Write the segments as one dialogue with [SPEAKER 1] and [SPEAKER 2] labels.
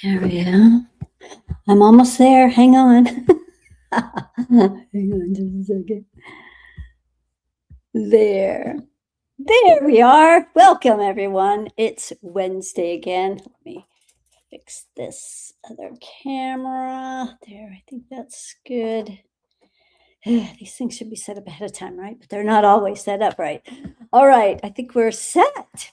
[SPEAKER 1] There we go. I'm almost there. Hang on. Hang on just a second. There. There we are. Welcome, everyone. It's Wednesday again. Let me fix this other camera. There, I think that's good. These things should be set up ahead of time, right? But they're not always set up right. All right, I think we're set.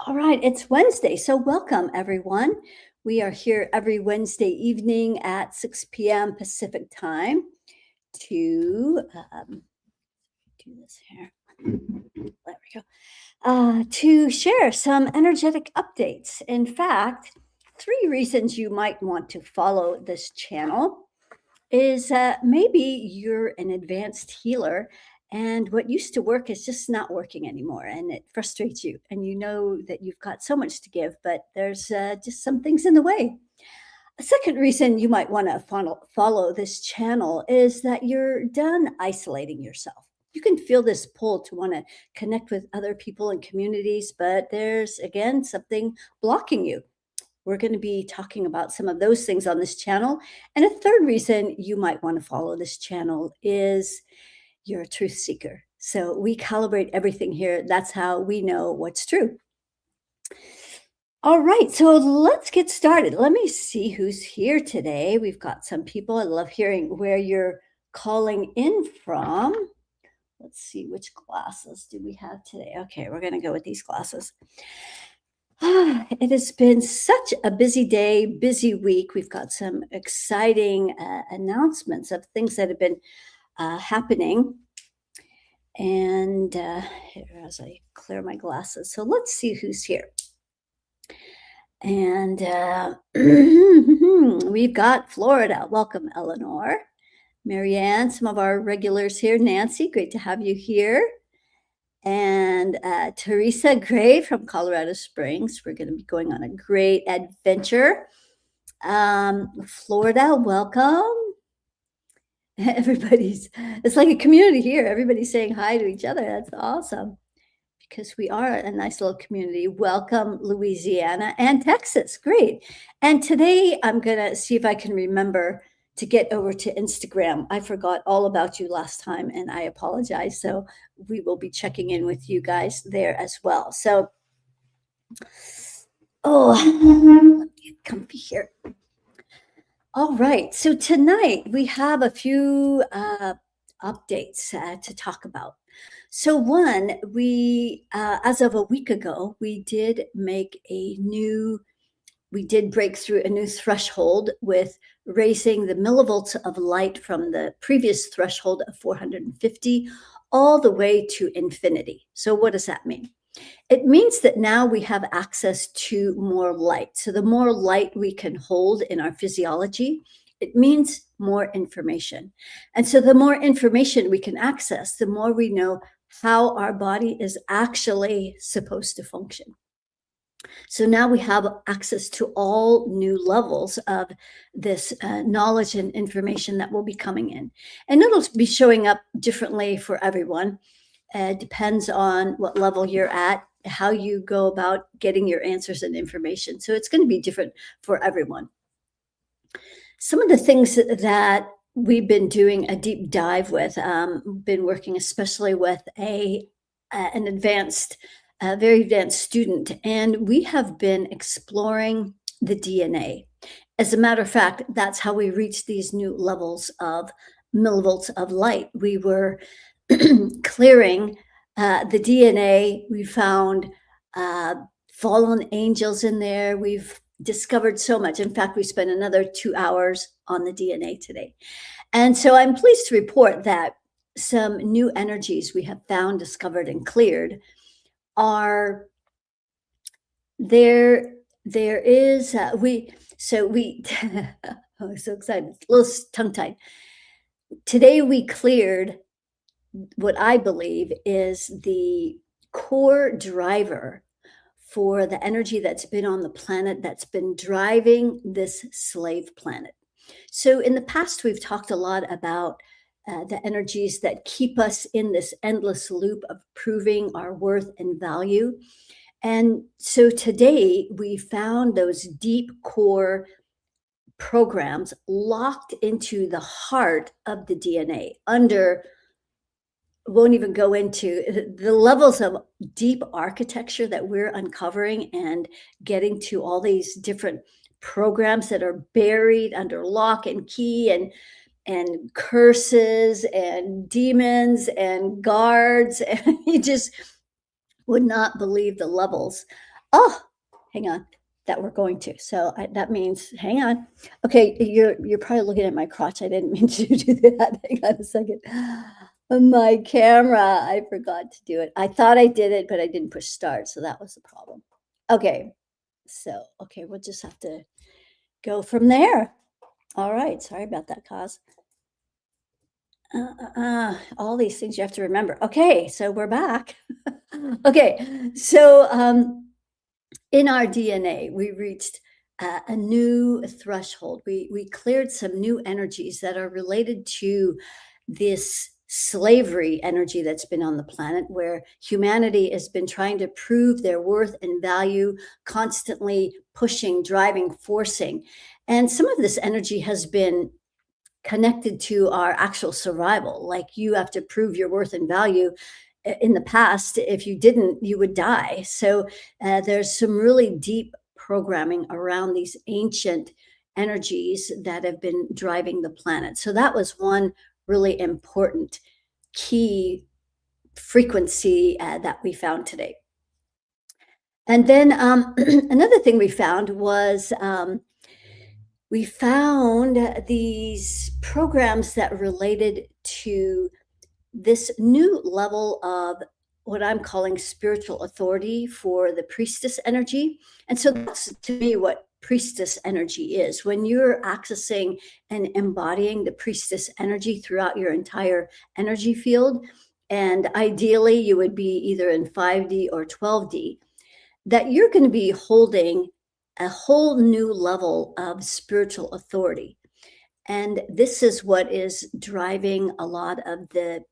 [SPEAKER 1] All right, it's Wednesday, so welcome everyone. We are here every Wednesday evening at 6 p.m. Pacific time to do this here. There we go. To share some energetic updates. In fact, 3 reasons you might want to follow this channel is maybe you're an advanced healer and what used to work is just not working anymore and it frustrates you and you know that you've got so much to give but there's just some things in the way. A second reason you might want to follow this channel is that you're done isolating yourself. You can feel this pull to want to connect with other people and communities, but there's again something blocking you. We're going to be talking about some of those things on this channel. And a third reason you might want to follow this channel is you're a truth seeker. So we calibrate everything here. That's how we know what's true. All right, so let's get started. Let me see who's here today. We've got some people. I love hearing where you're calling in from. Let's see, which glasses do we have today? Okay, we're going to go with these glasses. It has been such a busy day, busy week. We've got some exciting announcements of things that have been happening. And here, as I clear my glasses, so let's see who's here. And we've got Florida. Welcome, Eleanor. Marianne, some of our regulars here. Nancy, great to have you here. And Teresa Gray from Colorado Springs. We're going to be going on a great adventure. Florida, welcome. It's like a community here. Everybody's saying hi to each other. That's awesome because we are a nice little community. Welcome, Louisiana and Texas. Great. And today I'm going to see if I can remember to get over to Instagram. I forgot all about you last time and I apologize. So we will be checking in with you guys there as well. So, let me get comfy here. All right. So tonight we have a few updates to talk about. So one, we as of a week ago, we did break through a new threshold with raising the millivolts of light from the previous threshold of 450 all the way to infinity. So what does that mean? It means that now we have access to more light. So the more light we can hold in our physiology, it means more information. And so the more information we can access, the more we know how our body is actually supposed to function. So now we have access to all new levels of this knowledge and information that will be coming in. And it'll be showing up differently for everyone. Depends on what level you're at, how you go about getting your answers and information. So it's going to be different for everyone. Some of the things that we've been doing a deep dive with, been working especially with an advanced, very advanced student, and we have been exploring the DNA. As a matter of fact, that's how we reached these new levels of millivolts of light. We were clearing the DNA. We found fallen angels in there. We've discovered so much. In fact, we spent another 2 hours on the DNA today. And so I'm pleased to report that some new energies we have found, discovered, and cleared are there. There is, we oh, so excited, a little tongue-tied. Today we cleared what I believe is the core driver for the energy that's been on the planet that's been driving this slave planet. So in the past, we've talked a lot about the energies that keep us in this endless loop of proving our worth and value. And so today we found those deep core programs locked into the heart of the DNA under won't even go into the levels of deep architecture that we're uncovering and getting to all these different programs that are buried under lock and key and curses and demons and guards and you just would not believe the levels. Oh, hang on, that we're going to. So that means, hang on. Okay, you're probably looking at my crotch. I didn't mean to do that. Hang on a second. My camera, I forgot to do it. I thought I did it, but I didn't push start, so that was the problem. Okay, so okay, we'll just have to go from there. All right, sorry about that, cause. All these things you have to remember. Okay, so we're back. Okay, so in our DNA, we reached a new threshold. We cleared some new energies that are related to this slavery energy that's been on the planet, where humanity has been trying to prove their worth and value, constantly pushing, driving, forcing. And some of this energy has been connected to our actual survival. Like you have to prove your worth and value in the past. If you didn't, you would die. So there's some really deep programming around these ancient energies that have been driving the planet. So that was one really important key frequency that we found today. And then another thing we found was we found these programs that related to this new level of what I'm calling spiritual authority for the priestess energy. And so that's to me what priestess energy is. When you're accessing and embodying the priestess energy throughout your entire energy field, and ideally you would be either in 5D or 12D, that you're going to be holding a whole new level of spiritual authority. And this is what is driving a lot of the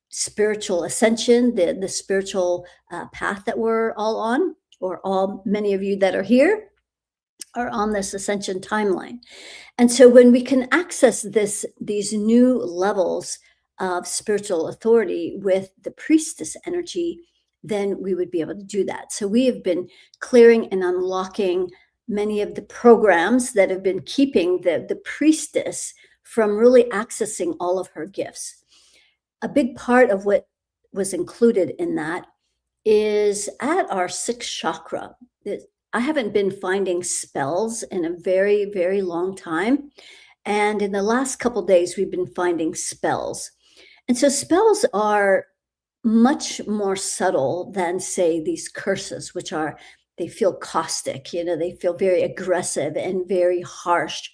[SPEAKER 1] spiritual ascension, the spiritual path that we're all on, or all many of you that are here are on this ascension timeline. And so when we can access these new levels of spiritual authority with the priestess energy, then we would be able to do that. So we have been clearing and unlocking many of the programs that have been keeping the priestess from really accessing all of her gifts. A big part of what was included in that is at our sixth chakra. I haven't been finding spells in a very, very long time. And in the last couple days, we've been finding spells. And so spells are much more subtle than, say, these curses, which are, they feel caustic, they feel very aggressive and very harsh.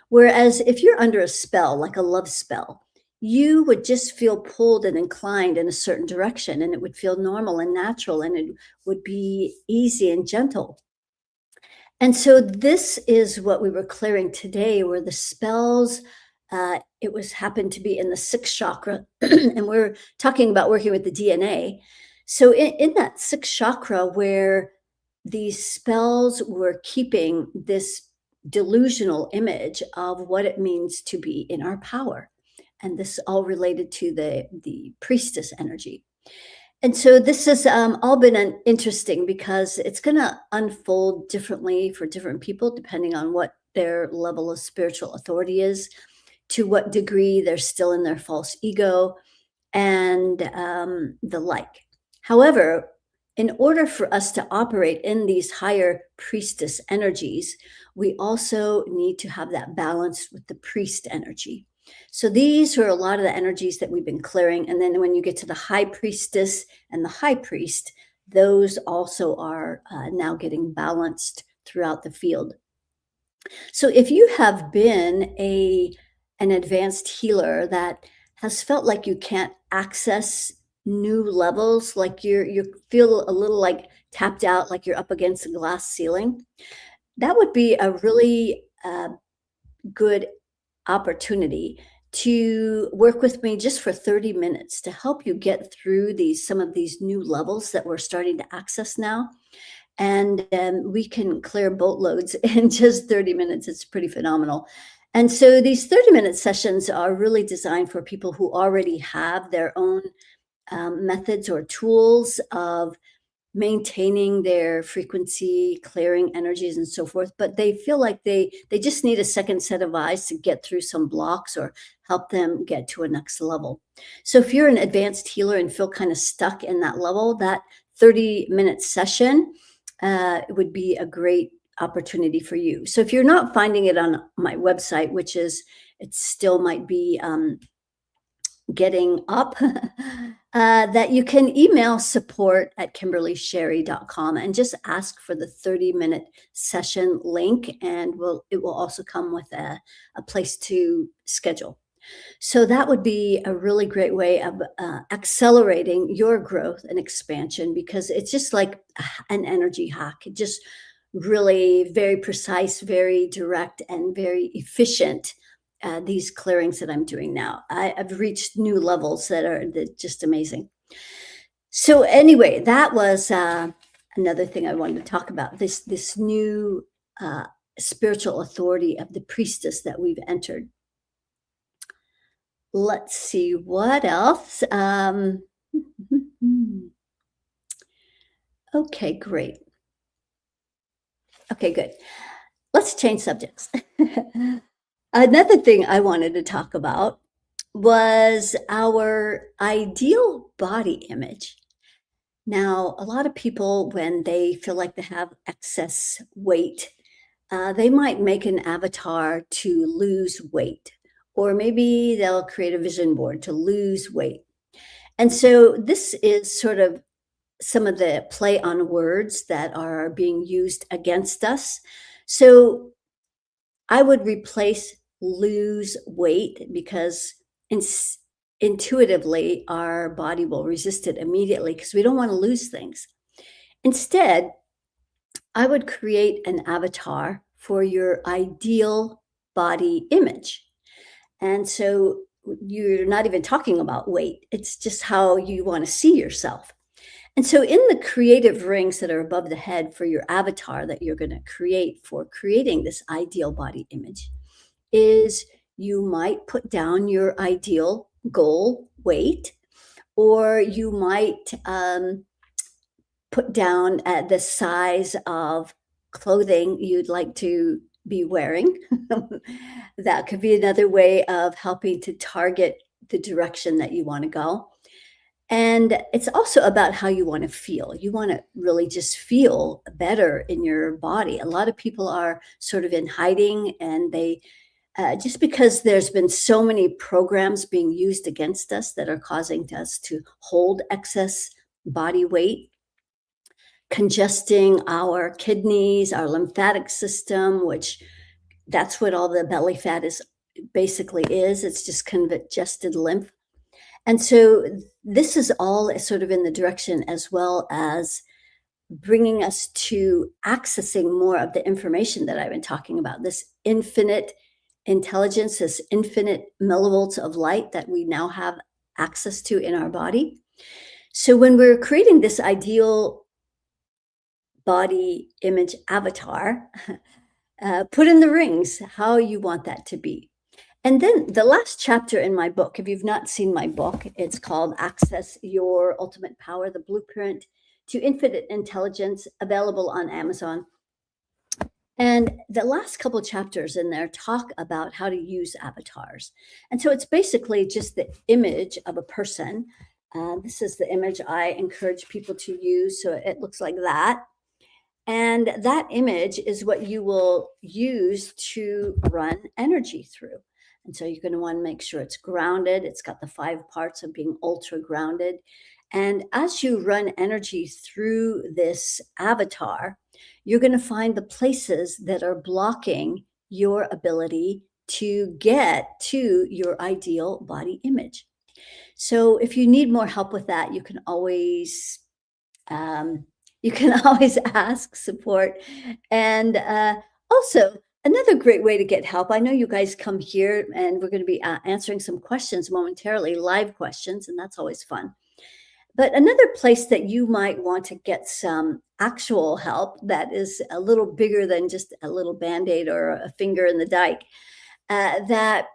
[SPEAKER 1] Whereas if you're under a spell, like a love spell, you would just feel pulled and inclined in a certain direction, and it would feel normal and natural, and it would be easy and gentle. And so this is what we were clearing today, where the spells, it was happened to be in the sixth chakra, and we're talking about working with the DNA. So in that sixth chakra, where these spells were keeping this delusional image of what it means to be in our power. And this all related to the priestess energy. And so this has all been interesting because it's going to unfold differently for different people, depending on what their level of spiritual authority is, to what degree they're still in their false ego, and the like. However, in order for us to operate in these higher priestess energies, we also need to have that balance with the priest energy. So these are a lot of the energies that we've been clearing. And then when you get to the high priestess and the high priest, those also are now getting balanced throughout the field. So if you have been an advanced healer that has felt like you can't access new levels, like you feel a little like tapped out, like you're up against a glass ceiling, that would be a really good opportunity to work with me just for 30 minutes to help you get through some of these new levels that we're starting to access now. And we can clear boatloads in just 30 minutes. It's pretty phenomenal. And so these 30-minute sessions are really designed for people who already have their own methods or tools of maintaining their frequency, clearing energies and so forth, but they feel like they just need a second set of eyes to get through some blocks or help them get to a next level. So if you're an advanced healer and feel kind of stuck in that level, that 30-minute session would be a great opportunity for you. So if you're not finding it on my website, which is it still might be getting up, that you can email support@kimberlysherry.com and just ask for the 30-minute session link, and it will also come with a place to schedule. So that would be a really great way of accelerating your growth and expansion, because it's just like an energy hack. It just really very precise, very direct, and very efficient. These clearings that I'm doing now, I've reached new levels that just amazing. So anyway, that was another thing I wanted to talk about. This new spiritual authority of the priestess that we've entered. Let's see what else. Okay, great. Okay, good. Let's change subjects. Another thing I wanted to talk about was our ideal body image. Now, a lot of people, when they feel like they have excess weight, they might make an avatar to lose weight, or maybe they'll create a vision board to lose weight. And so this is sort of some of the play on words that are being used against us. So I would replace lose weight, because intuitively our body will resist it immediately because we don't want to lose things. Instead, I would create an avatar for your ideal body image. And so you're not even talking about weight, it's just how you want to see yourself. And so, in the creative rings that are above the head for your avatar that you're going to create for creating this ideal body image, is you might put down your ideal goal weight, or you might put down the size of clothing you'd like to be wearing. That could be another way of helping to target the direction that you want to go. And it's also about how you want to feel. You want to really just feel better in your body. A lot of people are sort of in hiding, and they just because there's been so many programs being used against us that are causing us to hold excess body weight, congesting our kidneys, our lymphatic system, which that's what all the belly fat is basically is. It's just congested lymph. And so this is all sort of in the direction, as well as bringing us to accessing more of the information that I've been talking about, this infinite intelligence, this infinite millivolts of light that we now have access to in our body. So when we're creating this ideal body image avatar, put in the rings how you want that to be. And then the last chapter in my book, if you've not seen my book, it's called Access Your Ultimate Power, the Blueprint to Infinite Intelligence, available on Amazon. And the last couple chapters in there talk about how to use avatars. And so it's basically just the image of a person. This is the image I encourage people to use. So it looks like that. And that image is what you will use to run energy through. And so you're going to want to make sure it's grounded. It's got the 5 parts of being ultra grounded. And as you run energy through this avatar, you're going to find the places that are blocking your ability to get to your ideal body image. So if you need more help with that, you can always ask support. And also, another great way to get help, I know you guys come here and we're going to be answering some questions momentarily, live questions, and that's always fun. But another place that you might want to get some actual help that is a little bigger than just a little Band-Aid or a finger in the dike, that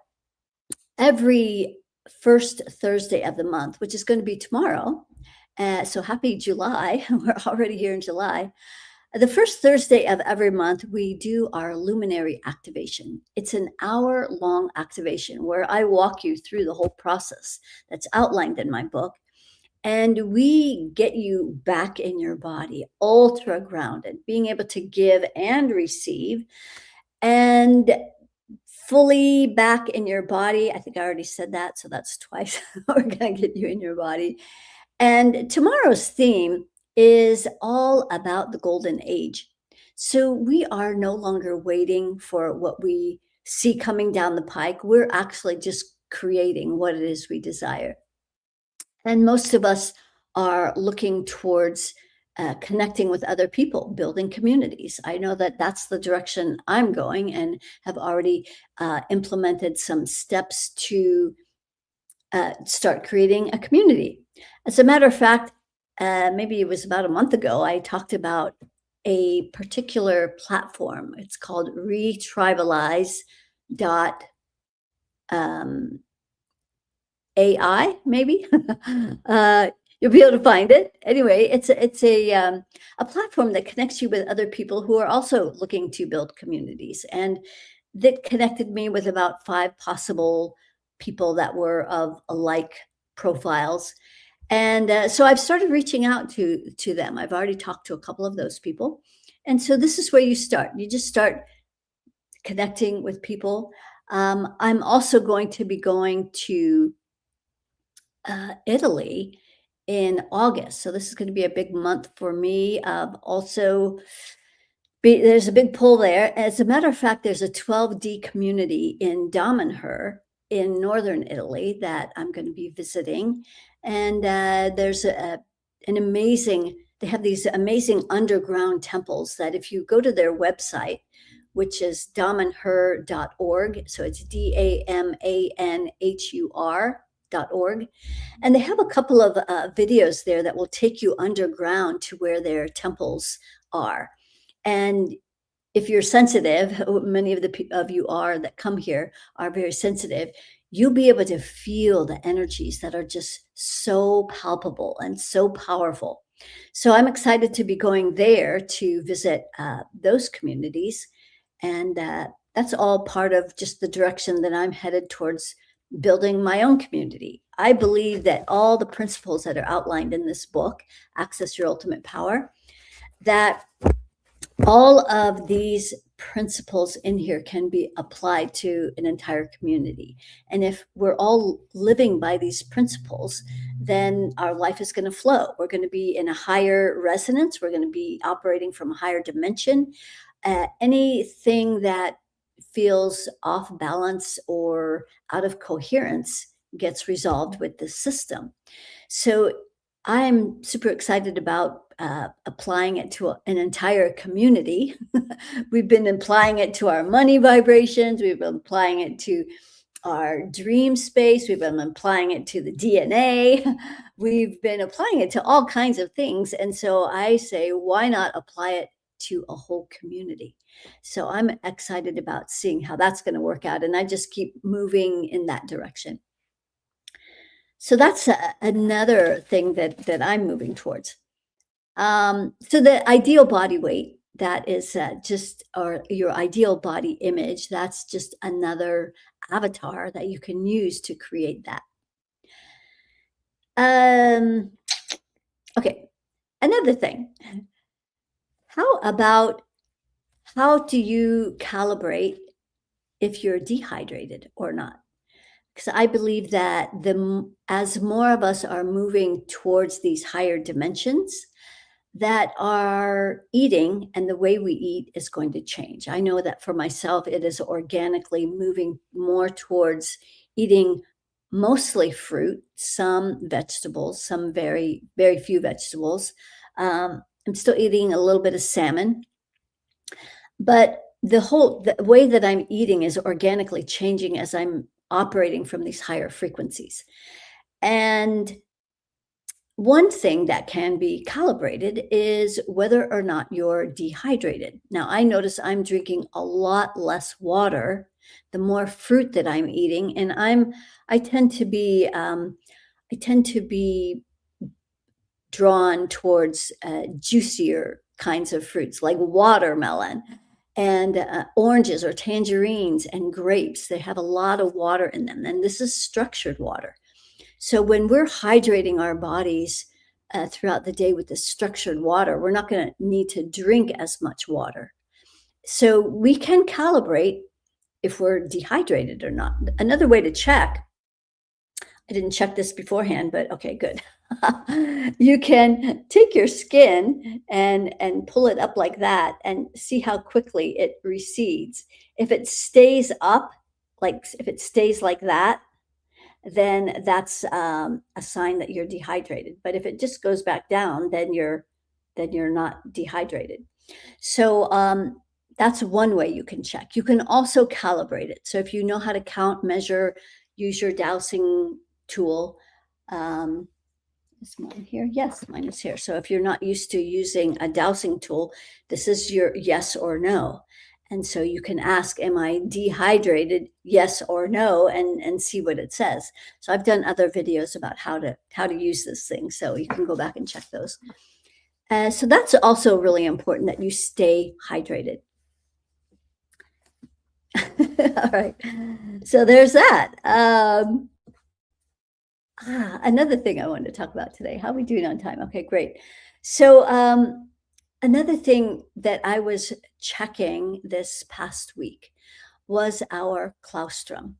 [SPEAKER 1] every first Thursday of the month, which is going to be tomorrow. So happy July. We're already here in July. The first Thursday of every month, we do our luminary activation. It's an hour-long activation where I walk you through the whole process that's outlined in my book. And we get you back in your body, ultra grounded, being able to give and receive, and fully back in your body. I think I already said that, so that's twice. We're going to get you in your body. And tomorrow's theme is all about the golden age. So we are no longer waiting for what we see coming down the pike. We're actually just creating what it is we desire. And most of us are looking towards connecting with other people, building communities. I know that that's the direction I'm going and have already implemented some steps to start creating a community. As a matter of fact, maybe it was about a month ago, I talked about a particular platform. It's called retribalize dot AI, maybe. You'll be able to find it. Anyway, it's a platform that connects you with other people who are also looking to build communities, and that connected me with about 5 possible people that were of alike profiles. And so I've started reaching out to them. I've already talked to a couple of those people, and so this is where you start. You just start connecting with people. I'm also going to be going to Italy in August. So this is going to be a big month for me. Also, there's a big pull there. As a matter of fact, there's a 12D community in Damanhur in northern Italy that I'm going to be visiting, and there's an amazing. They have these amazing underground temples that if you go to their website, which is damanhur.org, so it's DAMANHUR.org. And they have a couple of videos there that will take you underground to where their temples are. And if you're sensitive, many of you are that come here are very sensitive, you'll be able to feel the energies that are just so palpable and so powerful. So I'm excited to be going there to visit those communities. And that's all part of just the direction that I'm headed towards building my own community. I believe that all the principles that are outlined in this book, Access Your Ultimate Power, that all of these principles in here can be applied to an entire community. And if we're all living by these principles, then our life is going to flow. We're going to be in a higher resonance. We're going to be operating from a higher dimension. Anything that feels off balance or out of coherence gets resolved with this system. So I'm super excited about applying it to an entire community. We've been applying it to our money vibrations. We've been applying it to our dream space. We've been applying it to the DNA. We've been applying it to all kinds of things. And so I say, why not apply it to a whole community? So I'm excited about seeing how that's going to work out. And I just keep moving in that direction. So that's another thing that I'm moving towards. So the ideal body weight, that is or your ideal body image, that's just another avatar that you can use to create that. Okay, another thing. How do you calibrate if you're dehydrated or not? Because I believe that as more of us are moving towards these higher dimensions, that our eating and the way we eat is going to change. I know that for myself, it is organically moving more towards eating mostly fruit, some vegetables, some very, very few vegetables. I'm still eating a little bit of salmon, but the way that I'm eating is organically changing as I'm operating from these higher frequencies. And One thing that can be calibrated is whether or not you're dehydrated. Now, I notice I'm drinking a lot less water the more fruit that I'm eating, and I tend to be I tend to be drawn towards juicier kinds of fruits like watermelon and oranges or tangerines and grapes. They have a lot of water in them, and this is structured water. So when we're hydrating our bodies throughout the day with this structured water, we're not going to need to drink as much water. So we can calibrate if we're dehydrated or not. Another way to check, I didn't check this beforehand, but okay, good. You can take your skin and pull it up like that and see how quickly it recedes. If it stays up, like if it stays like that, then that's a sign that you're dehydrated. But if it just goes back down, then you're not dehydrated. So that's one way you can check. You can also calibrate it. So if you know how to count, measure, use your dowsing tool. Um, is mine here? Yes, mine is here. So if you're not used to using a dowsing tool, this is your yes or no. And so you can ask, am I dehydrated? Yes or no, and see what it says. So I've done other videos about how to use this thing. So you can go back and check those. So that's also really important that you stay hydrated. All right. So there's that. Another thing I wanted to talk about today. How are we doing on time? Okay, great. So another thing that I was checking this past week was our claustrum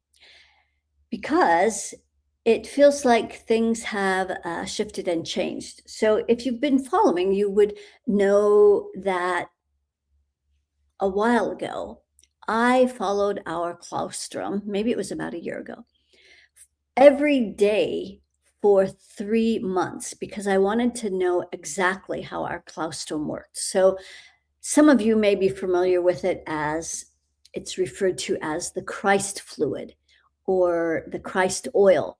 [SPEAKER 1] because it feels like things have shifted and changed. So if you've been following, you would know that a while ago, I followed our claustrum, maybe it was about a year ago, every day for 3 months because I wanted to know exactly how our claustrum worked. So some of you may be familiar with it as it's referred to as the Christ fluid or the Christ oil.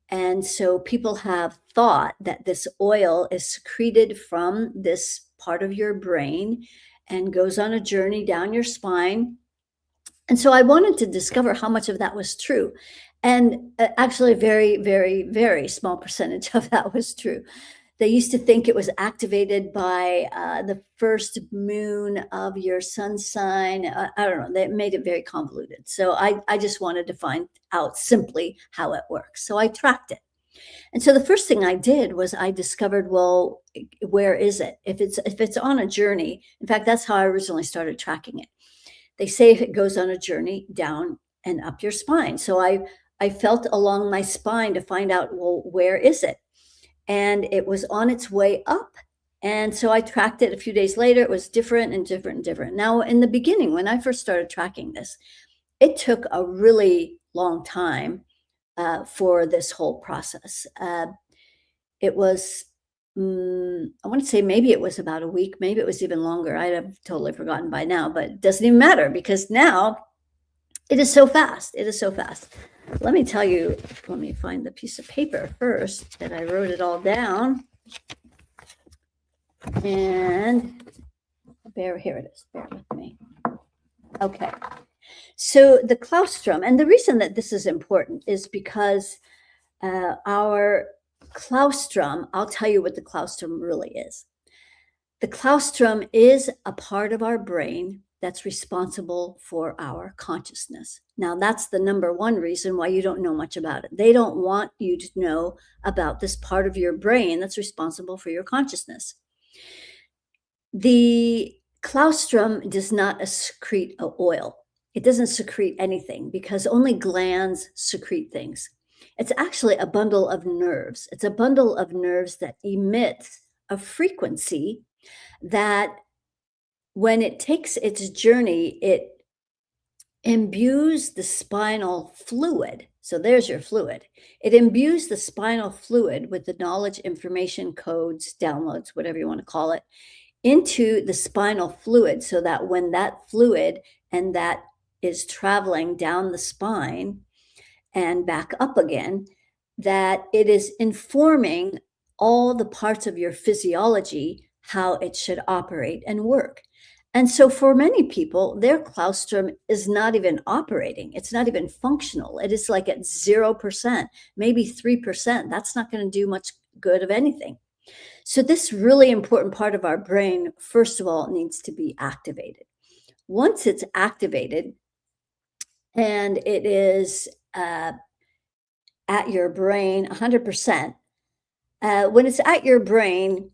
[SPEAKER 1] And so people have thought that this oil is secreted from this part of your brain and goes on a journey down your spine. And so I wanted to discover how much of that was true. And actually, a very, very, very small percentage of that was true. They used to think it was activated by the first moon of your sun sign. I don't know. They made it very convoluted. So I just wanted to find out simply how it works. So I tracked it. And so the first thing I did was I discovered, well, where is it? If it's on a journey, in fact, that's how I originally started tracking it. They say if it goes on a journey down and up your spine. So I felt along my spine to find out, well, where is it? And it was on its way up. And so I tracked it a few days later. It was different and different and different. Now, in the beginning, when I first started tracking this, it took a really long time for this whole process. It was, I want to say maybe it was about a week, maybe it was even longer. I have totally forgotten by now, but it doesn't even matter because now it is so fast. It is so fast. Let me tell you, let me find the piece of paper first that I wrote it all down. And here it is, bear with me. Okay. So the claustrum, and the reason that this is important is because our claustrum, I'll tell you what the claustrum really is. The claustrum is a part of our brain that's responsible for our consciousness. Now, that's the number one reason why you don't know much about it. They don't want you to know about this part of your brain that's responsible for your consciousness. The claustrum does not secrete oil. It doesn't secrete anything because only glands secrete things. It's actually a bundle of nerves. It's a bundle of nerves that emits a frequency that when it takes its journey, it imbues the spinal fluid. So there's your fluid. It imbues the spinal fluid with the knowledge, information, codes, downloads, whatever you want to call it, into the spinal fluid so that when that fluid and that is traveling down the spine and back up again, that it is informing all the parts of your physiology, how it should operate and work. And so for many people, their claustrum is not even operating. It's not even functional. It is like at 0%, maybe 3%. That's not going to do much good of anything. So this really important part of our brain, first of all, needs to be activated. Once it's activated and it is at your brain 100%, when it's at your brain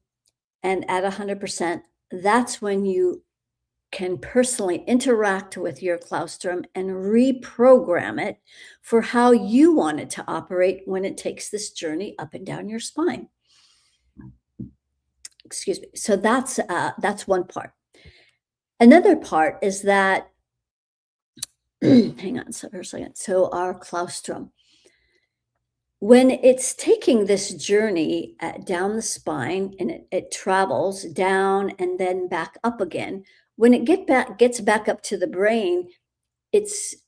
[SPEAKER 1] and at 100%, that's when you can personally interact with your claustrum and reprogram it for how you want it to operate when it takes this journey up and down your spine. Excuse me. So that's one part. Another part is that hang on for a second. So our claustrum, when it's taking this journey down the spine and it travels down and then back up again, when it gets back up to the brain,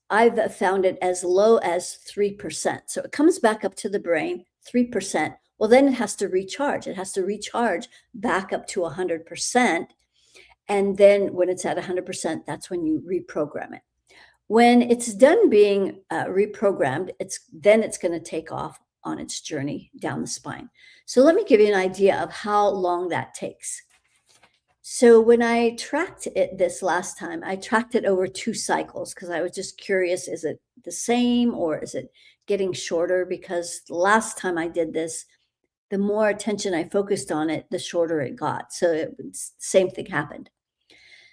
[SPEAKER 1] I've found it as low as 3%. So it comes back up to the brain, 3%. Well, then it has to recharge. It has to recharge back up to 100%. And then when it's at 100%, that's when you reprogram it. When it's done being reprogrammed, it's going to take off on its journey down the spine. So let me give you an idea of how long that takes. So when I tracked it this last time, I tracked it over 2 cycles because I was just curious, is it the same or is it getting shorter? Because the last time I did this, the more attention I focused on it, the shorter it got. So the same thing happened.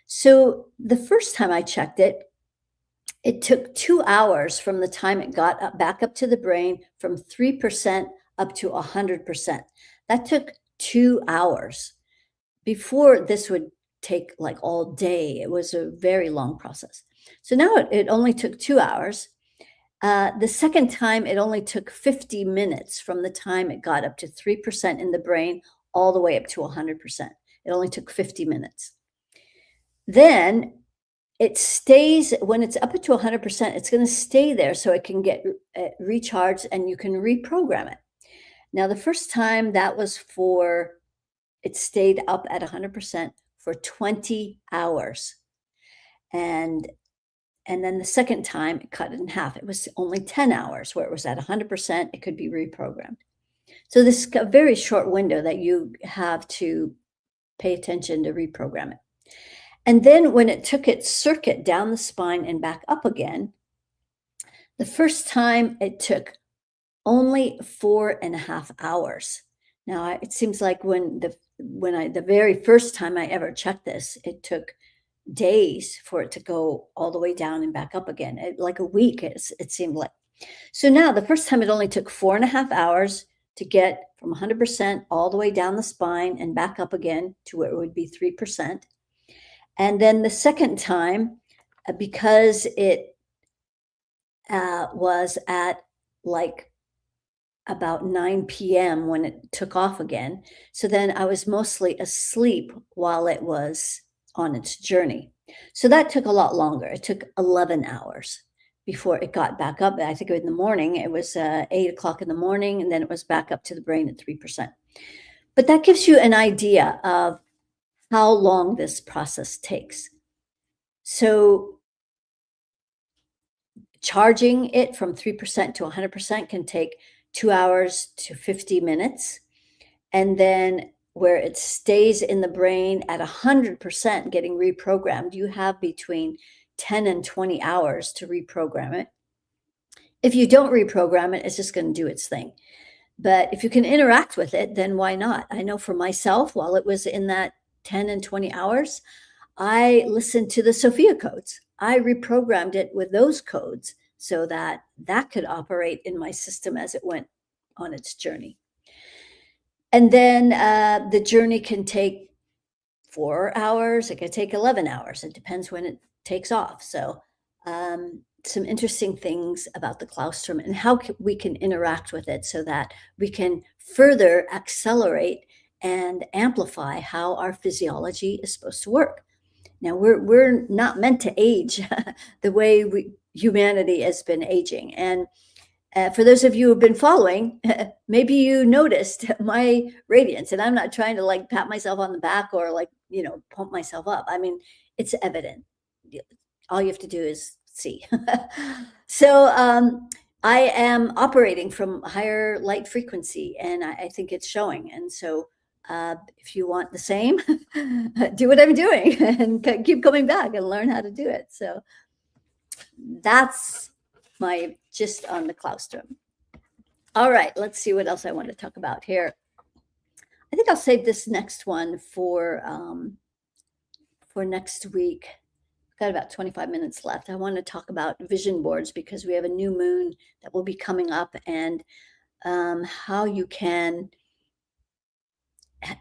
[SPEAKER 1] So the first time I checked it, it took 2 hours from the time it got back up to the brain from 3% up to 100%. That took 2 hours. Before, this would take like all day. It was a very long process. So now it only took 2 hours. The second time, it only took 50 minutes from the time it got up to 3% in the brain all the way up to 100%. It only took 50 minutes. Then it stays, when it's up to 100%, it's going to stay there so it can get recharged and you can reprogram it. Now, the first time that was it stayed up at 100% for 20 hours. And then the second time it cut it in half. It was only 10 hours where it was at 100%. It could be reprogrammed. So this is a very short window that you have to pay attention to reprogram it. And then when it took its circuit down the spine and back up again, the first time it took only 4.5 hours. Now it seems like the very first time I ever checked this, it took days for it to go all the way down and back up again. Like a week, it seemed like. So now the first time it only took 4.5 hours to get from 100% all the way down the spine and back up again to where it would be 3%. And then the second time, because it was at like about 9 p.m. when it took off again. So then I was mostly asleep while it was on its journey. So that took a lot longer. It took 11 hours before it got back up. I think in the morning, it was 8 o'clock in the morning, and then it was back up to the brain at 3%. But that gives you an idea of how long this process takes. So charging it from 3% to 100% can take 2 hours to 50 minutes. And then where it stays in the brain at 100% getting reprogrammed, you have between 10 and 20 hours to reprogram it. If you don't reprogram it, it's just going to do its thing. But if you can interact with it, then why not? I know for myself, while it was in that 10 and 20 hours, I listened to the Sophia codes. I reprogrammed it with those codes so that could operate in my system as it went on its journey. And then the journey can take 4 hours. It could take 11 hours. It depends when it takes off. So some interesting things about the claustrum and how we can interact with it so that we can further accelerate and amplify how our physiology is supposed to work. Now, we're not meant to age the way humanity has been aging. And For those of you who've been following, maybe you noticed my radiance, and I'm not trying to like pat myself on the back or like, pump myself up. I mean, it's evident. Y- All you have to do is see. So, I am operating from higher light frequency, and I think it's showing. And so, if you want the same, do what I'm doing and keep coming back and learn how to do it. So, that's my gist on the claustrum. All right, let's see what else I want to talk about here. I think I'll save this next one for next week. I've got about 25 minutes left. I want to talk about vision boards because we have a new moon that will be coming up, and how you can,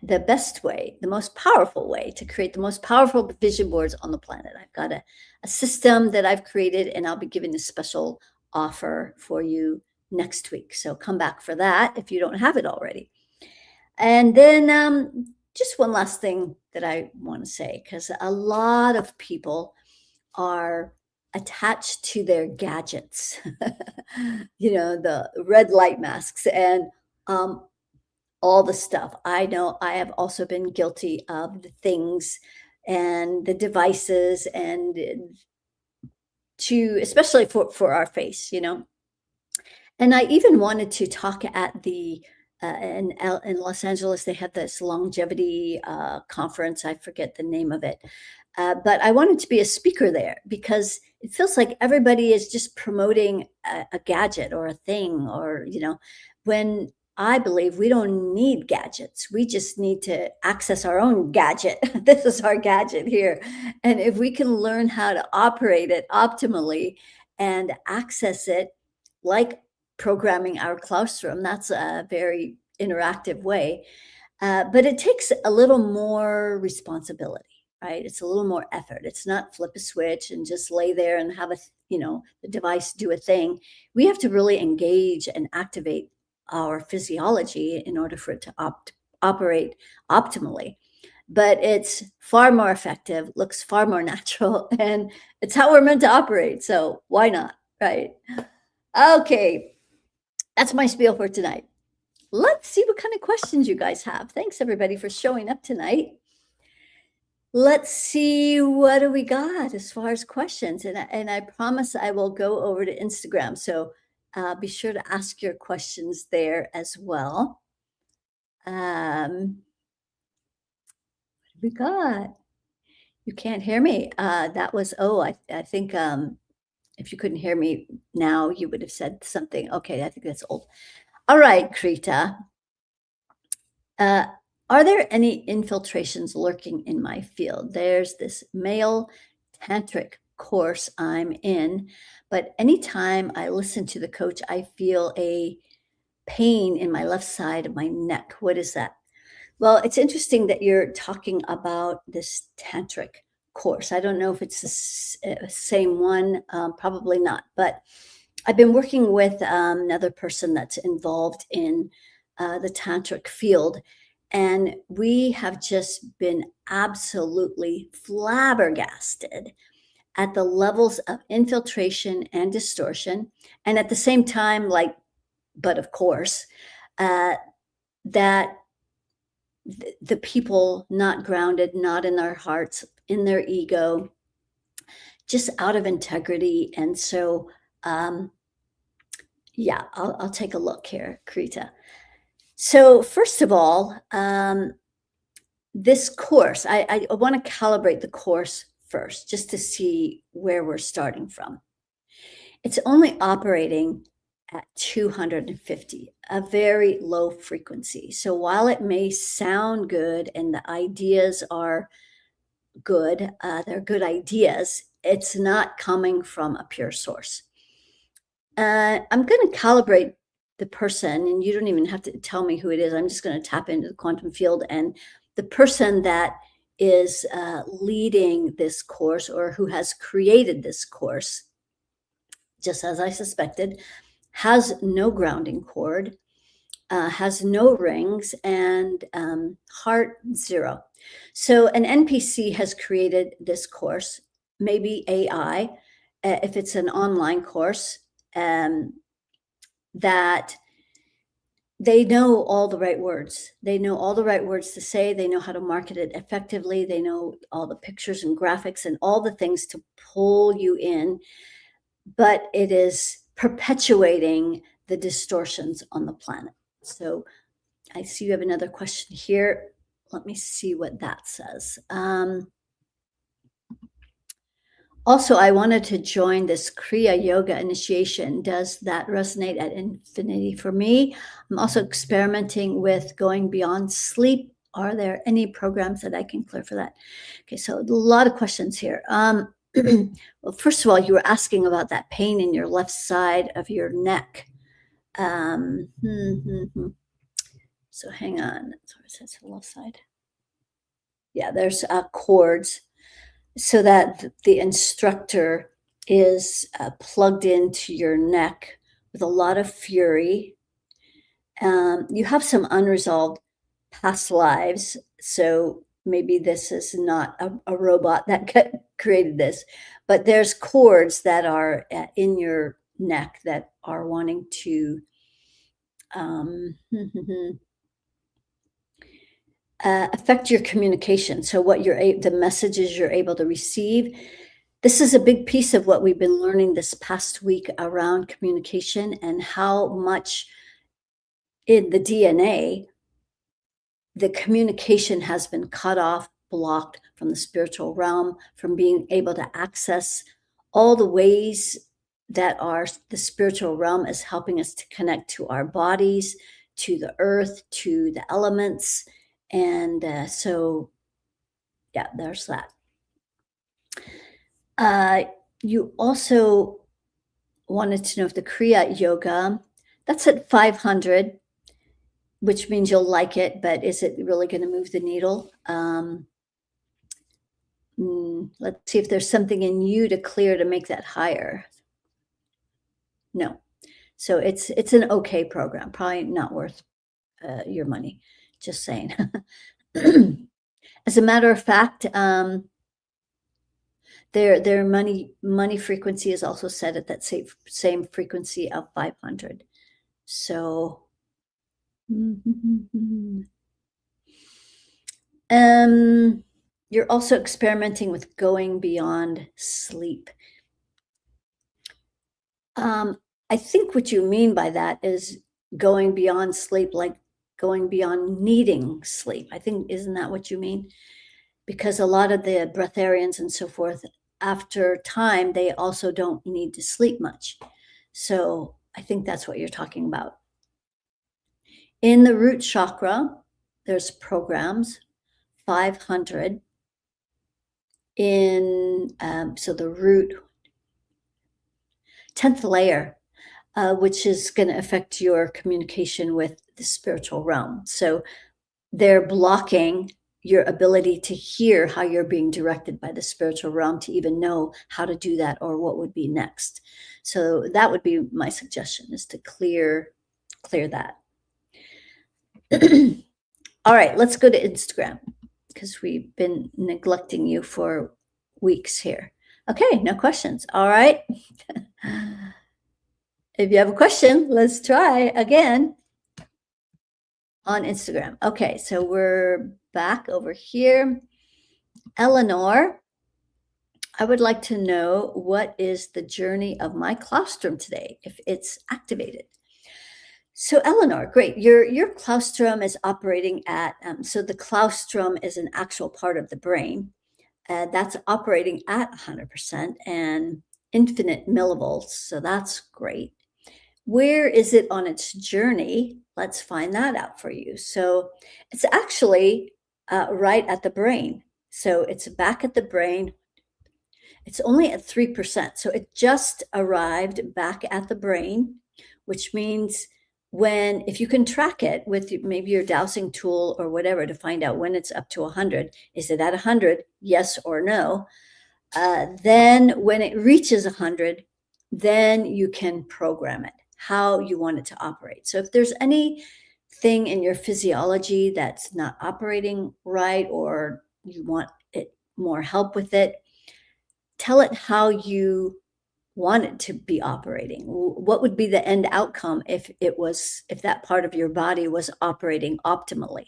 [SPEAKER 1] the best way, the most powerful way to create the most powerful vision boards on the planet. I've got a system that I've created, and I'll be giving a special offer for you next week. So come back for that if you don't have it already. And then just one last thing that I want to say, because a lot of people are attached to their gadgets, the red light masks and um, all the stuff. I know I have also been guilty of the things and the devices and to especially for our face. And I even wanted to talk at the in Los Angeles. They had this longevity conference. I forget the name of it, but I wanted to be a speaker there because it feels like everybody is just promoting a gadget or a thing, or when I believe we don't need gadgets. We just need to access our own gadget. This is our gadget here, and if we can learn how to operate it optimally and access it like programming our classroom. That's a very interactive way, but it takes a little more responsibility, right? It's a little more effort. It's not flip a switch and just lay there and have the device do a thing. We have to really engage and activate our physiology in order for it to operate optimally. But it's far more effective, looks far more natural, and it's how we're meant to operate. So why not, right? Okay, that's my spiel for tonight. Let's see what kind of questions you guys have. Thanks everybody for showing up tonight. Let's see, what do we got as far as questions? And I promise I will go over to Instagram. So be sure to ask your questions there as well. What do we got? You can't hear me. That was, I think if you couldn't hear me now, you would have said something. Okay, I think that's old. All right, Krita. Are there any infiltrations lurking in my field? There's this male tantric course I'm in, but anytime I listen to the coach, I feel a pain in my left side of my neck. What is that? Well, it's interesting that you're talking about this tantric course. I don't know if it's the same one, probably not, but I've been working with another person that's involved in the tantric field, and we have just been absolutely flabbergasted at the levels of infiltration and distortion, and at the same time, like, but of course, uh, that the people not grounded, not in their hearts, in their ego, just out of integrity. And so, yeah, I'll take a look here, Krita. So first of all, this course, I want to calibrate the course first, just to see where we're starting from. It's only operating at 250, a very low frequency. So while it may sound good and the ideas are good, they're good ideas, it's not coming from a pure source. I'm going to calibrate the person, and you don't even have to tell me who it is. I'm just going to tap into the quantum field, and the person that is leading this course, or who has created this course, just as I suspected, has no grounding cord, has no rings, and heart zero. So an NPC has created this course, maybe AI, if it's an online course. that they know all the right words. They know all the right words to say. They know how to market it effectively. They know all the pictures and graphics and all the things to pull you in, but it is perpetuating the distortions on the planet. So I see you have another question here. Let me see what that says. Also, I wanted to join this Kriya Yoga initiation. Does that resonate at infinity for me? I'm also experimenting with going beyond sleep. Are there any programs that I can clear for that? Okay, so a lot of questions here. Well, first of all, you were asking about that pain in your left side of your neck. So hang on. Sorry, it says the left side. Yeah, there's cords so that the instructor is plugged into your neck with a lot of fury. You have some unresolved past lives, so maybe this is not a robot that created this, but there's cords that are in your neck that are wanting to affect your communication. So what the messages you're able to receive. This is a big piece of what we've been learning this past week around communication and how much in the DNA, the communication has been cut off, blocked from the spiritual realm, from being able to access all the ways that the spiritual realm is helping us to connect to our bodies, to the earth, to the elements. And so, yeah, there's that. You also wanted to know if the Kriya Yoga, that's at 500, which means you'll like it, but is it really going to move the needle? Let's see if there's something in you to clear to make that higher. No. So it's an okay program, probably not worth your money, just saying. As a matter of fact, their money frequency is also set at that same frequency of 500. So you're also experimenting with going beyond sleep. I think what you mean by that is going beyond sleep, like going beyond needing sleep. I think, isn't that what you mean? Because a lot of the breatharians and so forth, after time, they also don't need to sleep much. So I think that's what you're talking about. In the root chakra, there's programs, 500. So the root, 10th layer, which is going to affect your communication with the spiritual realm. So they're blocking your ability to hear how you're being directed by the spiritual realm, to even know how to do that or what would be next. So that would be my suggestion, is to clear that. All right, let's go to Instagram, because we've been neglecting you for weeks here. Okay, no questions. All right. If you have a question, let's try again on Instagram. Okay, so we're back over here. Eleanor, I would like to know, what is the journey of my claustrum today, if it's activated? So Eleanor, great. Your claustrum is operating at, so the claustrum is an actual part of the brain. That's operating at 100% and infinite millivolts. So that's great. Where is it on its journey? Let's find that out for you. So it's actually right at the brain. So it's back at the brain. It's only at 3%. So it just arrived back at the brain, which means if you can track it with maybe your dowsing tool or whatever to find out when it's up to 100, is it at 100? Yes or no? Then when it reaches 100, then you can program it, how you want it to operate. So if there's anything in your physiology that's not operating right, or you want more help with it, tell it how you want it to be operating? What would be the end outcome if that part of your body was operating optimally?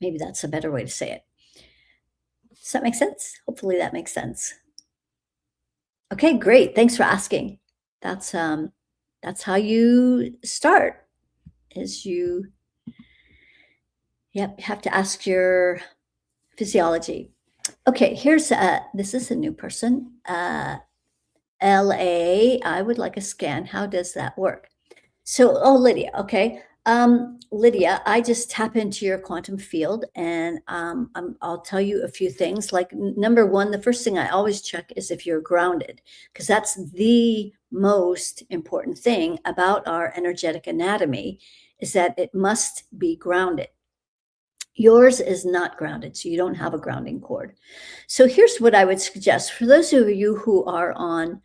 [SPEAKER 1] Maybe that's a better way to say it. Does that make sense? Hopefully that makes sense. Okay, great. Thanks for asking. That's how you start is you yep, have to ask your physiology. Okay, here's this is a new person. LA, I would like a scan. How does that work? So, oh, Lydia, okay. Lydia, I just tap into your quantum field and I'll tell you a few things. Like, number one, the first thing I always check is if you're grounded, because that's the most important thing about our energetic anatomy is that it must be grounded. Yours is not grounded, so you don't have a grounding cord. So here's what I would suggest for those of you who are on,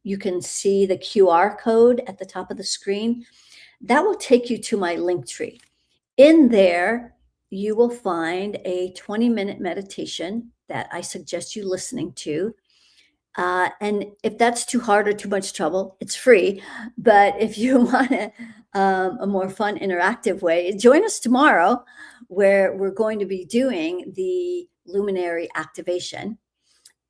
[SPEAKER 1] you can see the QR code at the top of the screen. That will take you to my link tree. In there, you will find a 20-minute meditation that I suggest you listening to. And if that's too hard or too much trouble, it's free. But if you want a more fun, interactive way, join us tomorrow where we're going to be doing the luminary activation.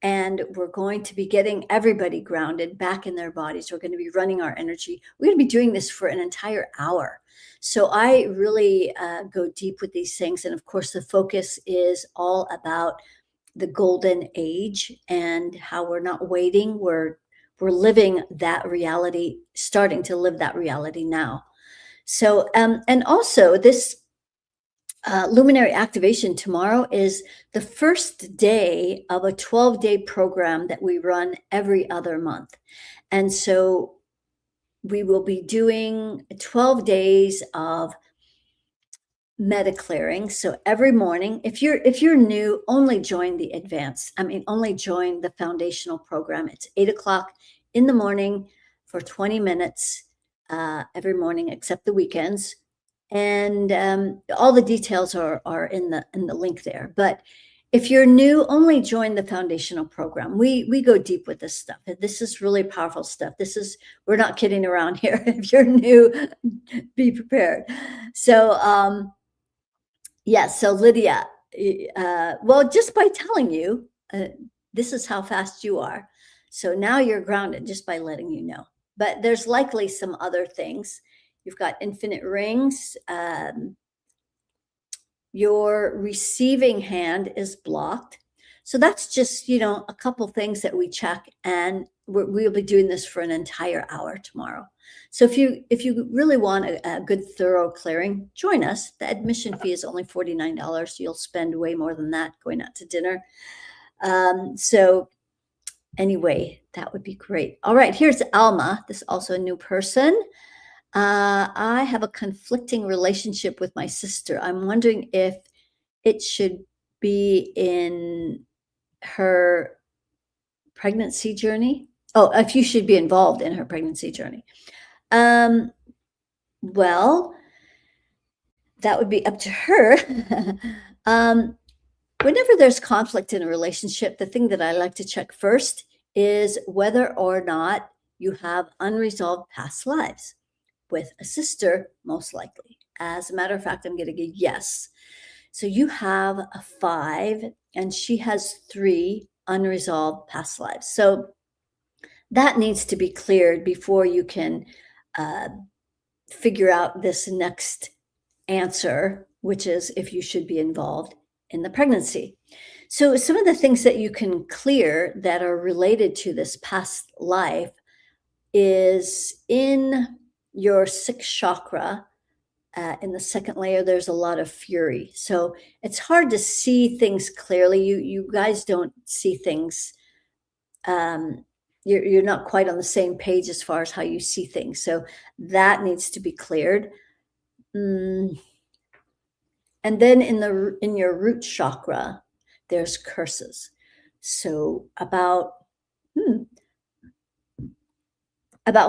[SPEAKER 1] And we're going to be getting everybody grounded back in their bodies. We're going to be running our energy. We're going to be doing this for an entire hour. So I really go deep with these things. And of course, the focus is all about the golden age and how we're not waiting. We're living that reality, starting to live that reality now. So, and also this luminary activation tomorrow is the first day of a 12-day program that we run every other month. And so we will be doing 12 days of meta clearing. So every morning, if you're new, only join the advanced. Only join the foundational program. It's 8 o'clock in the morning for 20 minutes every morning, except the weekends. And all the details are in the link there. But if you're new, only join the foundational program. We go deep with this stuff. This is really powerful stuff. We're not kidding around here. If you're new, be prepared. So yes, so Lydia, well, just by telling you, this is how fast you are. So now you're grounded just by letting you know. But there's likely some other things. You've got infinite rings. Your receiving hand is blocked. So that's just, a couple things that we check, and we'll be doing this for an entire hour tomorrow. So if you really want a good thorough clearing, join us. The admission fee is only $49. You'll spend way more than that going out to dinner. So anyway, that would be great. All right, here's Alma. This is also a new person. I have a conflicting relationship with my sister. I'm wondering if it should be in her pregnancy journey. Oh, if you should be involved in her pregnancy journey. Well, that would be up to her. Whenever there's conflict in a relationship, the thing that I like to check first is whether or not you have unresolved past lives. With a sister, most likely. As a matter of fact, I'm getting a yes. So you have a 5 and she has 3 unresolved past lives. So that needs to be cleared before you can figure out this next answer, which is if you should be involved in the pregnancy. So some of the things that you can clear that are related to this past life is in your 6th chakra. In the 2nd layer, there's a lot of fury. So it's hard to see things clearly. You guys don't see things. You're not quite on the same page as far as how you see things. So that needs to be cleared. And then in your root chakra, there's curses. So about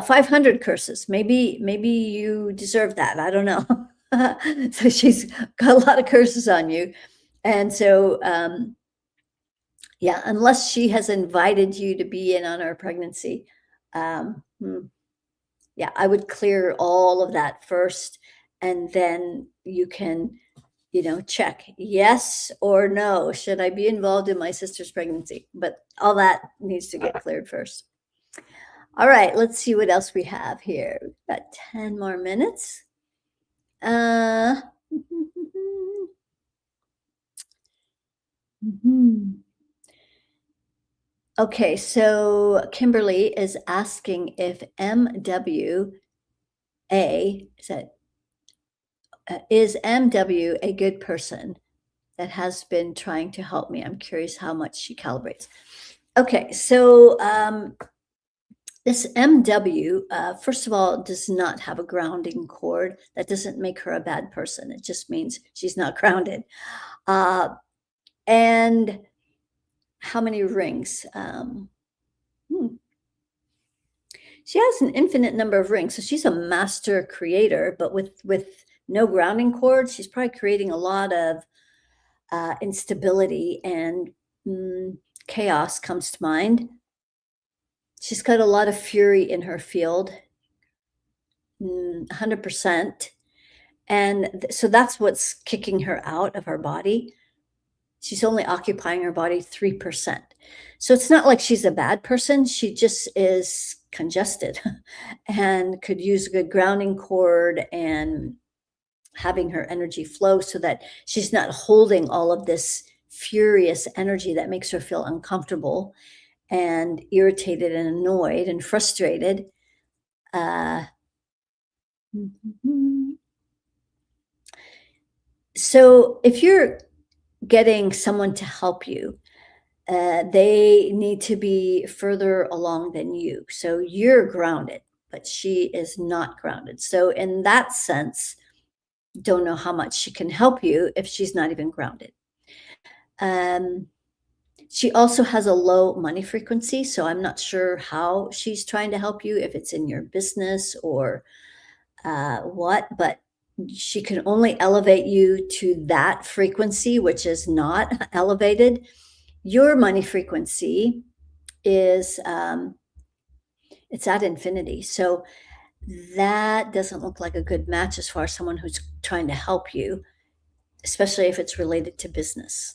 [SPEAKER 1] 500 curses. Maybe you deserve that. I don't know. So she's got a lot of curses on you. And so Yeah, unless she has invited you to be in on her pregnancy. Hmm. Yeah, I would clear all of that first, and then you can, check yes or no. Should I be involved in my sister's pregnancy? But all that needs to get cleared first. All right, let's see what else we have here. We've got 10 more minutes. Uh, okay, so Kimberly is asking if MWA is MW a good person that has been trying to help me? I'm curious how much she calibrates. Okay, so this MW, first of all, does not have a grounding cord. That doesn't make her a bad person. It just means she's not grounded. Uh, and how many rings? Hmm. She has an infinite number of rings, so she's a master creator. But with no grounding cord, she's probably creating a lot of instability and chaos comes to mind. She's got a lot of fury in her field, 100%. And so that's what's kicking her out of her body. She's only occupying her body 3%. So it's not like she's a bad person. She just is congested and could use a good grounding cord and having her energy flow so that she's not holding all of this furious energy that makes her feel uncomfortable and irritated and annoyed and frustrated. Uh, so if you're getting someone to help you, they need to be further along than you. So you're grounded, but she is not grounded. So in that sense, don't know how much she can help you if she's not even grounded. Um, she also has a low money frequency, so I'm not sure how she's trying to help you, if it's in your business or what, but she can only elevate you to that frequency, which is not elevated. Your money frequency is it's at infinity. So that doesn't look like a good match as far as someone who's trying to help you, especially if it's related to business.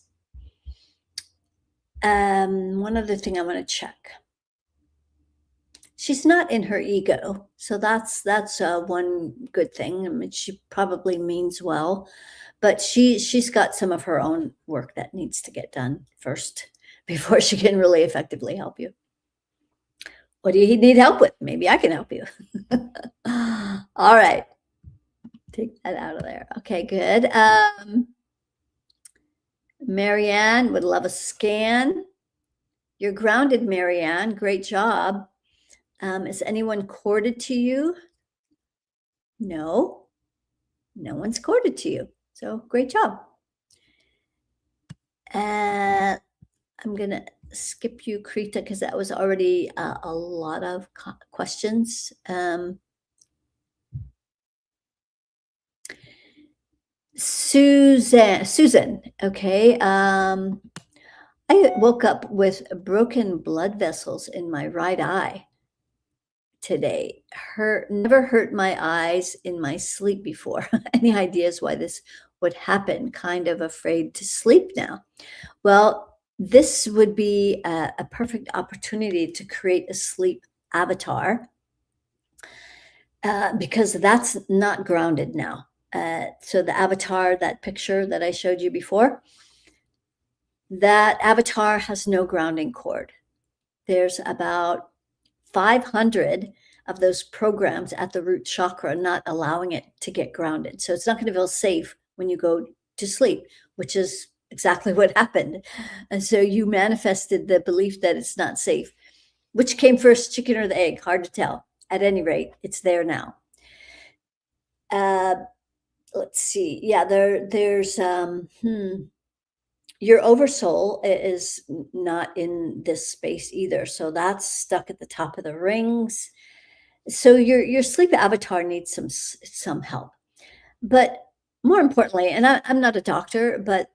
[SPEAKER 1] One other thing I want to check. She's not in her ego, so that's one good thing. I mean, she probably means well, but she's got some of her own work that needs to get done first before she can really effectively help you. What do you need help with? Maybe I can help you. All right. Take that out of there. Okay, good. Marianne would love a scan. You're grounded, Marianne. Great job. Is anyone corded to you? No. No one's corded to you. So great job. I'm going to skip you, Krita, because that was already a lot of questions. Susan, okay. I woke up with broken blood vessels in my right eye today. Never hurt my eyes in my sleep before. Any ideas why this would happen? Kind of afraid to sleep now. Well, this would be a perfect opportunity to create a sleep avatar because that's not grounded now. So the avatar, that picture that I showed you before, that avatar has no grounding cord. There's about 500 of those programs at the root chakra, not allowing it to get grounded. So it's not going to feel safe when you go to sleep, which is exactly what happened. And so you manifested the belief that it's not safe. Which came first, chicken or the egg? Hard to tell. At any rate, it's there now. Let's see. Yeah, there's your oversoul is not in this space either. So that's stuck at the top of the rings. So your sleep avatar needs some help. But more importantly, and I'm not a doctor, but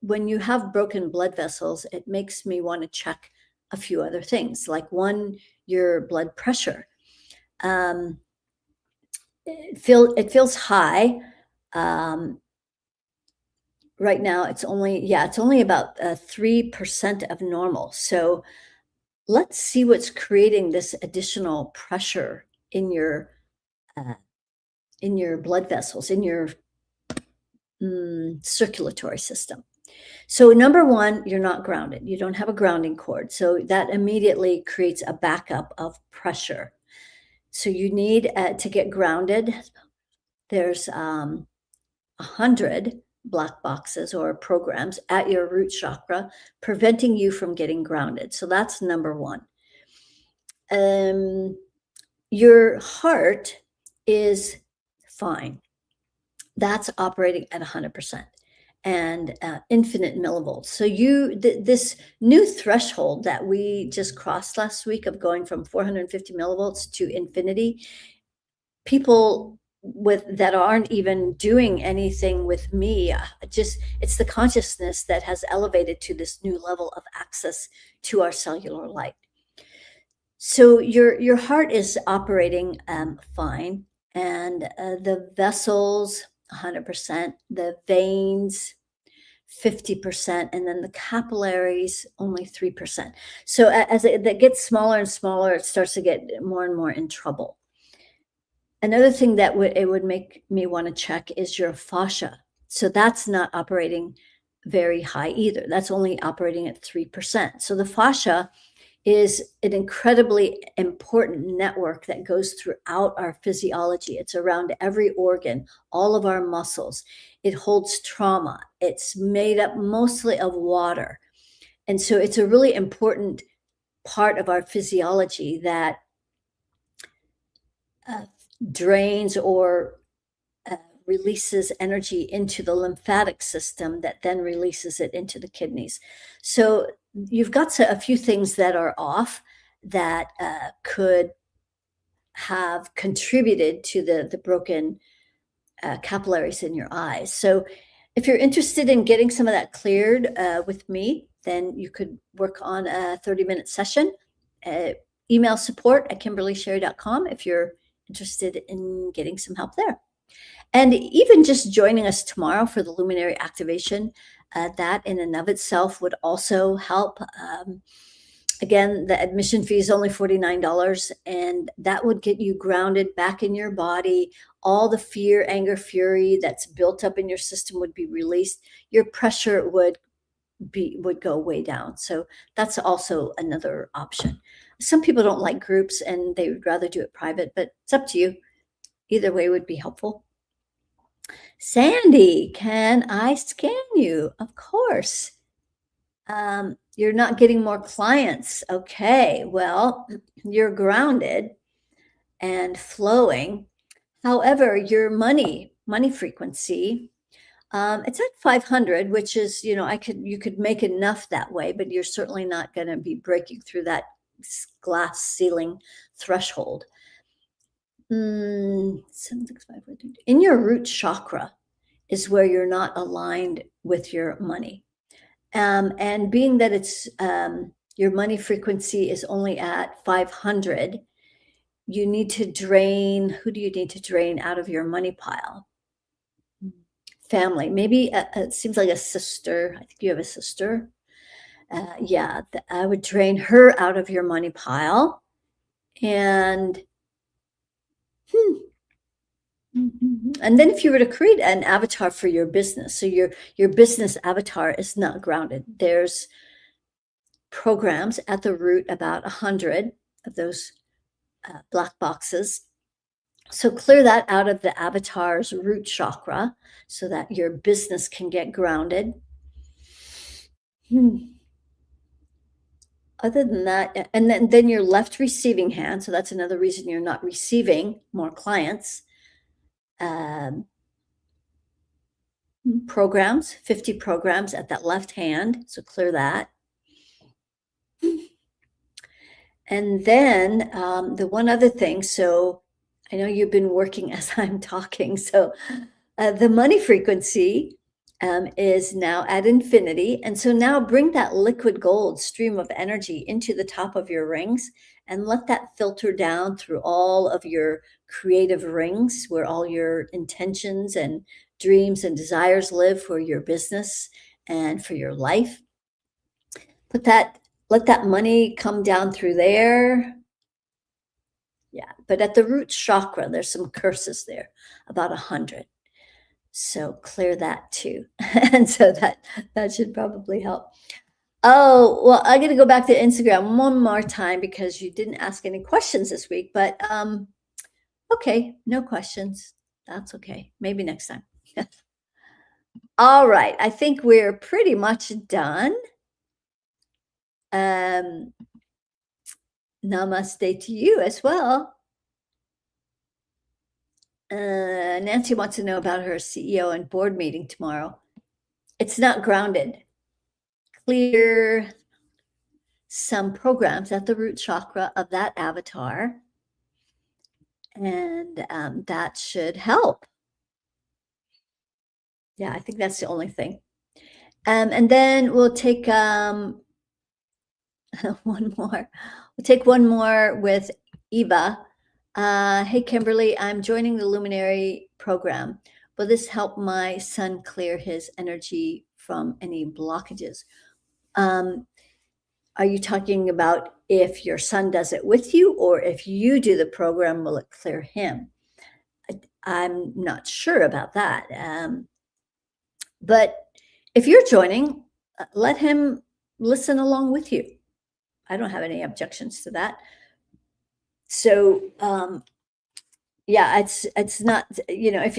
[SPEAKER 1] when you have broken blood vessels, it makes me want to check a few other things, like one, your blood pressure. Um, it feels high. Um, right now, it's only about 3% of normal. So let's see what's creating this additional pressure uh, in your blood vessels, in your circulatory system. So number one, you're not grounded. You don't have a grounding cord. So that immediately creates a backup of pressure. So you need to get grounded. There's 100 black boxes or programs at your root chakra preventing you from getting grounded. So that's number one. Your heart is fine. That's operating at 100% and infinite millivolts. So this new threshold that we just crossed last week of going from 450 millivolts to infinity, people that aren't even doing anything with me, it's the consciousness that has elevated to this new level of access to our cellular light. So your heart is operating fine, and the vessels 100%, the veins 50%, and then the capillaries only 3%. So that gets smaller and smaller, it starts to get more and more in trouble. Another thing that it would make me want to check is your fascia. So that's not operating very high either. That's only operating at 3%. So the fascia is an incredibly important network that goes throughout our physiology. It's around every organ, all of our muscles. It holds trauma. It's made up mostly of water. And so it's a really important part of our physiology that drains or releases energy into the lymphatic system that then releases it into the kidneys. So you've got a few things that are off that could have contributed to the broken capillaries in your eyes. So if you're interested in getting some of that cleared with me, then you could work on a 30-minute session. Email support@kimberlysherry.com if you're interested in getting some help there. And even just joining us tomorrow for the luminary activation, that in and of itself would also help. Again, the admission fee is only $49, and that would get you grounded back in your body. All the fear, anger, fury that's built up in your system would be released. Your pressure would go way down. So that's also another option. Some people don't like groups and they would rather do it private, but it's up to you. Either way would be helpful. Sandy, can I scan you? Of course. You're not getting more clients. Okay, well, you're grounded and flowing. However, your money frequency, it's at 500, which is, you could make enough that way, but you're certainly not going to be breaking through that glass ceiling threshold. 765. In your root chakra is where you're not aligned with your money. And being that it's your money frequency is only at 500, you need to drain. Who do you need to drain out of your money pile? Family. Maybe it seems like a sister. I think you have a sister. Yeah, I would drain her out of your money pile. And and then if you were to create an avatar for your business, so your business avatar is not grounded. There's programs at the root, about 100 of those black boxes. So clear that out of the avatar's root chakra so that your business can get grounded. Other than that, and then your left receiving hand, so that's another reason you're not receiving more clients. Programs, 50 programs at that left hand, so clear that. And then the one other thing, so I know you've been working as I'm talking, so the money frequency is now at infinity. And so now bring that liquid gold stream of energy into the top of your rings and let that filter down through all of your creative rings where all your intentions and dreams and desires live for your business and for your life. Let that money come down through there. Yeah, but at the root chakra, there's some curses there, about 100. So clear that too. And so that should probably help. Oh, well, I got to go back to Instagram one more time because you didn't ask any questions this week, but okay, no questions. That's okay. Maybe next time. All right, I think we're pretty much done. Namaste to you as well. Nancy wants to know about her CEO and board meeting tomorrow. It's not grounded. Clear some programs at the root chakra of that avatar, and that should help. Yeah, I think that's the only thing. And then we'll take one more. We'll take one more with Eva. Hey, Kimberly, I'm joining the Luminary program. Will this help my son clear his energy from any blockages? Are you talking about if your son does it with you, or if you do the program, will it clear him? I'm not sure about that. But if you're joining, let him listen along with you. I don't have any objections to that. So, yeah, it's not, if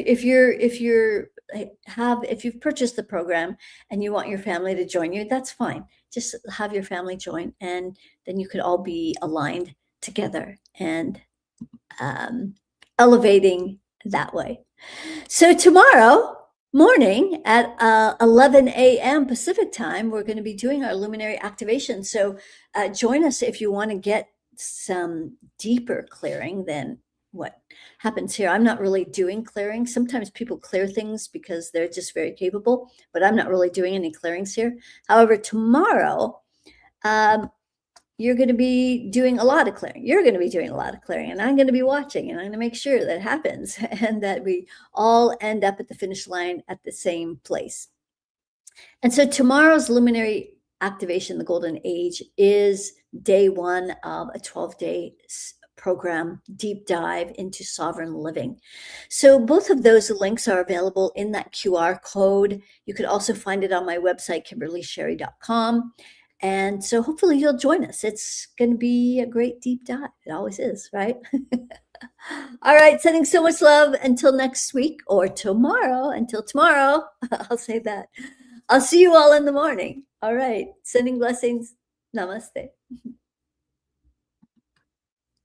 [SPEAKER 1] you've purchased the program and you want your family to join you, that's fine. Just have your family join, and then you could all be aligned together and elevating that way. So tomorrow morning at 11 a.m. Pacific time, we're going to be doing our luminary activation. So join us if you want to get some deeper clearing than what happens here. I'm not really doing clearing. Sometimes people clear things because they're just very capable, but I'm not really doing any clearings here. However, tomorrow, you're going to be doing a lot of clearing. You're going to be doing a lot of clearing, and I'm going to be watching, and I'm going to make sure that happens and that we all end up at the finish line at the same place. And so tomorrow's luminary activation, the golden age, is day one of a 12-day program, deep dive into sovereign living. So both of those links are available in that QR code. You could also find it on my website, KimberlySherry.com. And so hopefully you'll join us. It's going to be a great deep dive. It always is, right? All right, sending so much love until next week, or tomorrow. Until tomorrow, I'll say that. I'll see you all in the morning. All right, sending blessings. Namaste.